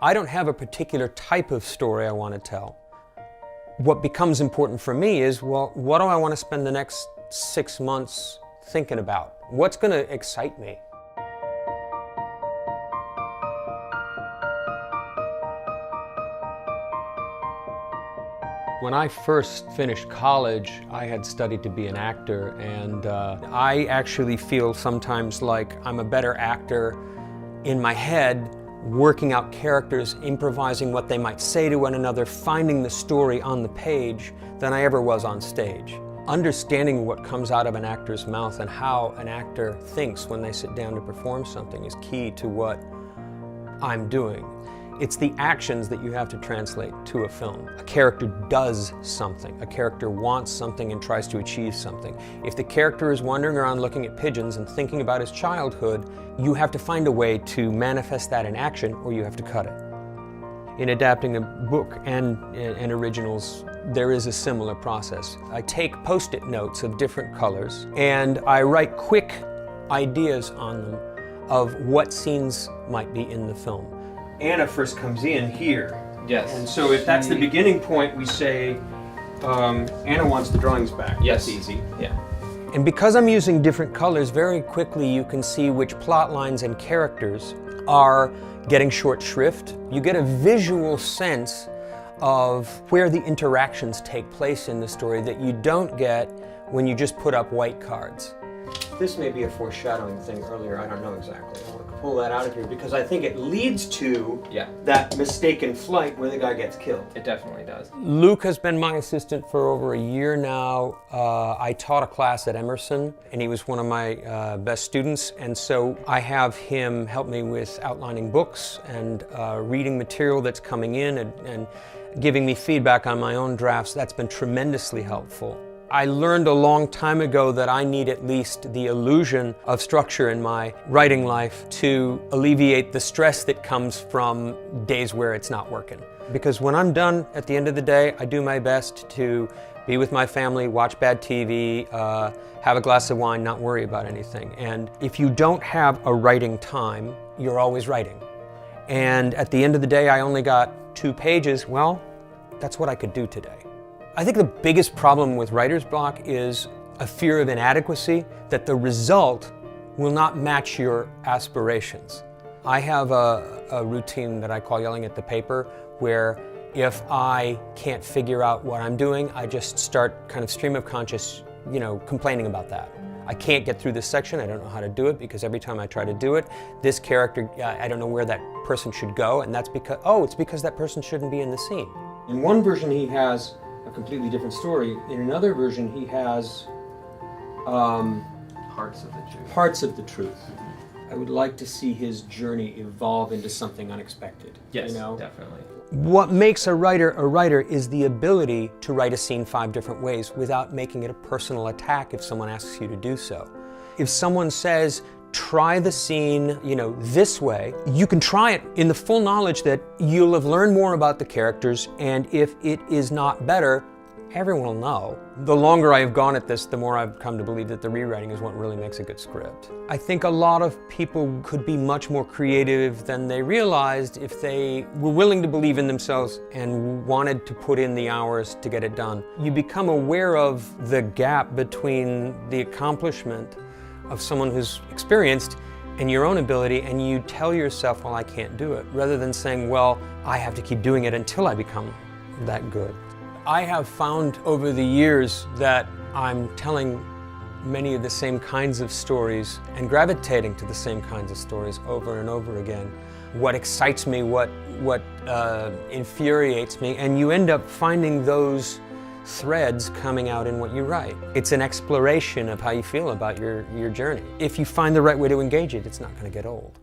I don't have a particular type of story I want to tell. What becomes important for me is, well, what do I want to spend the next 6 months thinking about? What's going to excite me? When I first finished college, I had studied to be an actor, and I actually feel sometimes like I'm a better actor in my head, working out characters, improvising what they might say to one another, finding the story on the page, than I ever was on stage. Understanding what comes out of an actor's mouth and how an actor thinks when they sit down to perform something is key to what I'm doing. It's the actions that you have to translate to a film. A character does something. A character wants something and tries to achieve something. If the character is wandering around looking at pigeons and thinking about his childhood, you have to find a way to manifest that in action, or you have to cut it. In adapting a book and originals, there is a similar process. I take Post-it notes of different colors and I write quick ideas on them of what scenes might be in the film. Anna first comes in here. Yes. And so if that's the beginning point, we say, Anna wants the drawings back. Yes. That's easy. Yeah. And because I'm using different colors, very quickly you can see which plot lines and characters are getting short shrift. You get a visual sense of where the interactions take place in the story that you don't get when you just put up white cards. This may be a foreshadowing thing earlier, I don't know exactly. I want to pull that out of here because I think it leads to that mistaken flight where the guy gets killed. It definitely does. Luke has been my assistant for over a year now. I taught a class at Emerson and he was one of my best students, and so I have him help me with outlining books and reading material that's coming in and giving me feedback on my own drafts. That's been tremendously helpful. I learned a long time ago that I need at least the illusion of structure in my writing life to alleviate the stress that comes from days where it's not working. Because when I'm done at the end of the day, I do my best to be with my family, watch bad TV, have a glass of wine, not worry about anything. And if you don't have a writing time, you're always writing. And at the end of the day, I only got 2 pages. Well, that's what I could do today. I think the biggest problem with writer's block is a fear of inadequacy, that the result will not match your aspirations. I have a routine that I call yelling at the paper, where if I can't figure out what I'm doing, I just start kind of stream of conscious, complaining about that. I can't get through this section, I don't know how to do it, because every time I try to do it, this character, I don't know where that person should go, and that's because, it's because that person shouldn't be in the scene. In one version he has a completely different story. In another version, he has Parts of the truth. Parts of the truth. I would like to see his journey evolve into something unexpected. Yes, definitely. What makes a writer is the ability to write a scene 5 different ways without making it a personal attack if someone asks you to do so. If someone says, try the scene, this way, you can try it in the full knowledge that you'll have learned more about the characters, and if it is not better, everyone will know. The longer I've gone at this, the more I've come to believe that the rewriting is what really makes a good script. I think a lot of people could be much more creative than they realized if they were willing to believe in themselves and wanted to put in the hours to get it done. You become aware of the gap between the accomplishment of someone who's experienced and your own ability, and you tell yourself, well, I can't do it, rather than saying, well, I have to keep doing it until I become that good. I have found over the years that I'm telling many of the same kinds of stories and gravitating to the same kinds of stories over and over again. What excites me, what infuriates me, and you end up finding those threads coming out in what you write. It's an exploration of how you feel about your journey. If you find the right way to engage it, it's not going to get old.